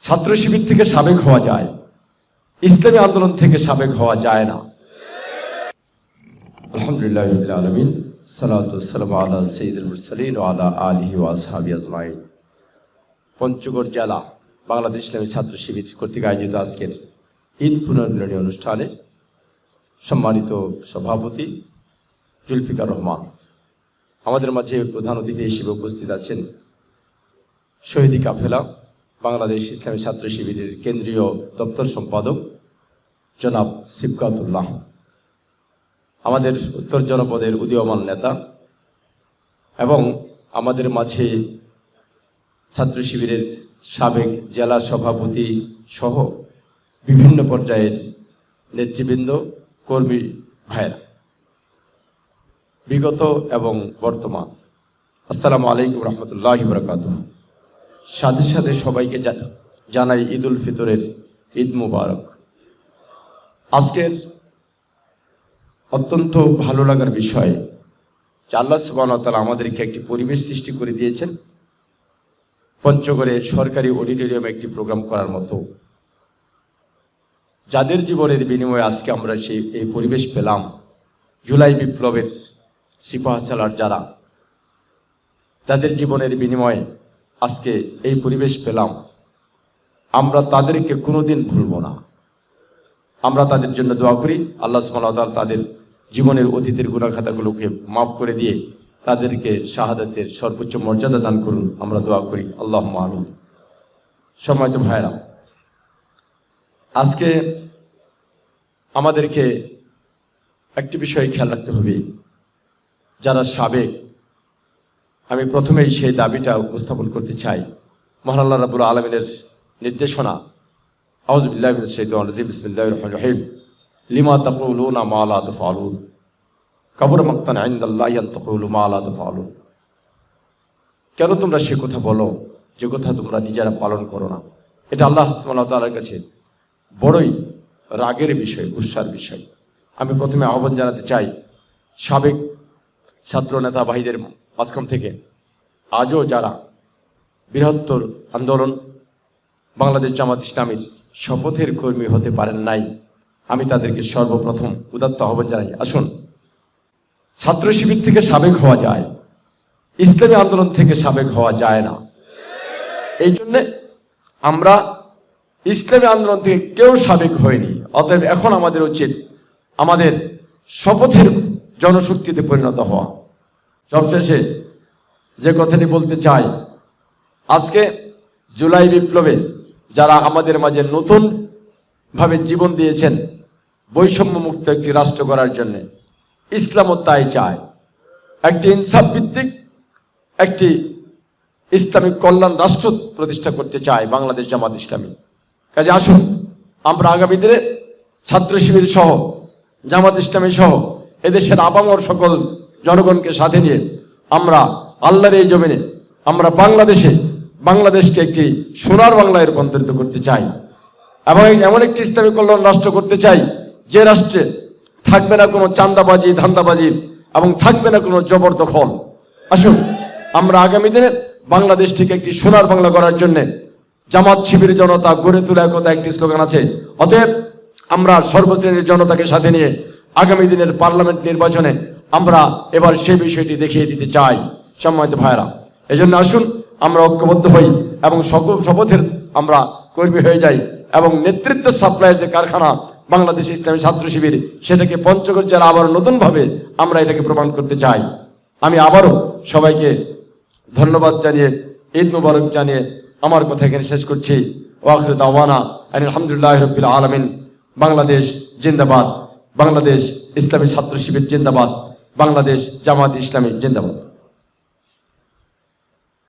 ছাত্র শিবির থেকে সাবেক হওয়া যায়, ইসলামী আন্দোলন থেকে সাবেক হওয়া যায় না। আলহামদুলিল্লাহি রাব্বিল আলামিন, সালাতু ওয়াসসালামু আলা সাইয়্যিদিল মুরসালিন ওয়া আলা আলিহি ওয়া আসহাবিহি আজমাইন। পঞ্চগড় জেলা বাংলাদেশ ইসলামী ছাত্র শিবির কর্তৃক আয়োজিত আজকের ঈদ পুনর্মিলনী অনুষ্ঠানের সম্মানিত সভাপতি জুলফিকার রহমান, আমাদের মাঝে প্রধান অতিথি হিসেবে উপস্থিত আছেন শহীদি কাফেলা বাংলাদেশ ইসলামী ছাত্র শিবিরের কেন্দ্রীয় দপ্তর সম্পাদক জনাব সিবকাতুল্লাহ, আমাদের উত্তর জনপদের উদীয়মান নেতা, এবং আমাদের মাঝে ছাত্র শিবিরের সাবেক জেলা সভাপতি সহ বিভিন্ন পর্যায়ের নেতৃবৃন্দ, কর্মী ভাইয়েরা, বিগত এবং বর্তমান, আসসালামু আলাইকুম রহমতুল্লাহি ওয়া বারাকাতুহু। সাথে সাথে সবাইকে জানাই ঈদ উল ফিতরের ঈদ মুবারক। আজকের অত্যন্ত ভালো লাগার বিষয় যে আল্লাহ সুবহানাহু ওয়া তাআলা আমাদেরকে একটি পরিবেশ সৃষ্টি করে দিয়েছেন পঞ্চগড়ে সরকারি অডিটোরিয়ামে একটি প্রোগ্রাম করার মতো। যাদের জীবনের বিনিময়ে আজকে আমরা এই পরিবেশ পেলাম, জুলাই বিপ্লবের সিপাহসালার যারা, যাদের জীবনের বিনিময়ে আজকে এই পরিবেশ পেলাম, আমরা তাদেরকে কোনোদিন ভুলব না। আমরা তাদের জন্য দোয়া করি, আল্লাহ সুবহানাহু ওয়া তাআলা তাদের জীবনের অতীতের গুনাহ খাতাগুলোকে মাফ করে দিয়ে তাদেরকে শাহাদাতের সর্বোচ্চ মর্যাদা দান করুন, আমরা দোয়া করি, আল্লাহুম্মা আমিন। সম্মানিত ভাইরা, আজকে আমাদেরকে একটি বিষয় খেয়াল রাখতে হবে। যারা সাবেক, আমি প্রথমেই সেই দাবিটা উপস্থাপন করতে চাই। মহান আল্লাহ রাব্বুল আলামিনের নির্দেশনা, আউযু বিল্লাহি মিনাশ শাইতানির রাজিম, বিসমিল্লাহির রহমানির রহিম, লিমা তাকুলুনা মা লা তাফআলুন, কাবুরা মাকতান ইনদাল্লাহি আন তাকুলু মা লা তাফআলুন। কেন তোমরা সে কথা বলো যে কথা তোমরা নিজেরা পালন করো না? এটা আল্লাহ সুবহানাহু ওয়া তাআলার কাছে বড়ই রাগের বিষয়, গুসার বিষয়। আমি প্রথমে আহ্বান জানাতে চাই সাবেক ছাত্র নেতা ভাইদের মাঝখান থেকে আজও যারা বৃহত্তর আন্দোলন বাংলাদেশ জামাত ইসলামীর শপথের কর্মী হতে পারেন নাই, আমি তাদেরকে সর্বপ্রথম উদাত্ত আহ্বান জানাই, আসুন, ছাত্র শিবির থেকে সাবেক হওয়া যায়, ইসলামী আন্দোলন থেকে সাবেক হওয়া যায় না। এই জন্যে আমরা ইসলামী আন্দোলন থেকে কেউ সাবেক হয়নি। অতএব এখন আমাদের উচিত আমাদের শপথের জনশক্তিতে পরিণত হওয়া। সবশেষে যে কথাটি বলতে চাই, আজকে জুলাই বিপ্লবে যারা আমাদের মাঝে নতুনভাবে জীবন দিয়েছেন বৈষম্যমুক্ত একটি রাষ্ট্র করার জন্যে, ইসলামও তাই চায়, একটি ইনসাফ ভিত্তিক একটি ইসলামিক কল্যাণ রাষ্ট্র প্রতিষ্ঠা করতে চায় বাংলাদেশ জামাত ইসলামী। কাজে আসুন, আমরা আগামী দিনে ছাত্র শিবির সহ জামাত ইসলামী সহ এদেশের আপামর সকল জনগণকে সাথে নিয়ে আমরা আল্লাহর এই জমিনে আমরা বাংলাদেশকে একটি সোনার বাংলায় রূপান্তরিত করতে চাই, এবং এমন একটি ইসলামী কল্যাণ রাষ্ট্র করতে চাই যে রাষ্ট্রে থাকবে না কোনো চাঁদাবাজি, ধান্দাবাজি, এবং থাকবে না কোনো জবরদখল। আসুন, আমরা আগামী দিনে বাংলাদেশটিকে একটি সোনার বাংলা করার জন্য জামাত শিবির জনতা গড়ে তোলা একতা একটি স্লোগান আছে। অতএব আমরা সর্বশ্রেণীর জনতাকে সাথে নিয়ে আগামী দিনের পার্লামেন্ট নির্বাচনে আমরা এবার সেই বিষয়টি দেখিয়ে দিতে চাই। সম্মানিত ভাইরা, এই জন্য আসুন আমরা ঐক্যবদ্ধ হই এবং শপথের আমরা কর্মী হয়ে যাই, এবং নেতৃত্ব সাপ্লাইয়ের যে কারখানা বাংলাদেশ ইসলামী ছাত্র শিবির, সেটাকে পঞ্চগড় জেলা আবার নতুনভাবে আমরা এটাকে প্রমাণ করতে চাই। আমি আবারও সবাইকে ধন্যবাদ জানিয়ে, ঈদ মুবারক জানিয়ে আমার কথা এখানে শেষ করছি। ওয়াখির দাওয়ানা আলহামদুলিল্লাহি রাব্বিল আলামিন। বাংলাদেশ জিন্দাবাদ, বাংলাদেশ ইসলামী ছাত্র শিবির জিন্দাবাদ, বাংলাদেশ জামাত ইসলামী জিন্দাবাদ।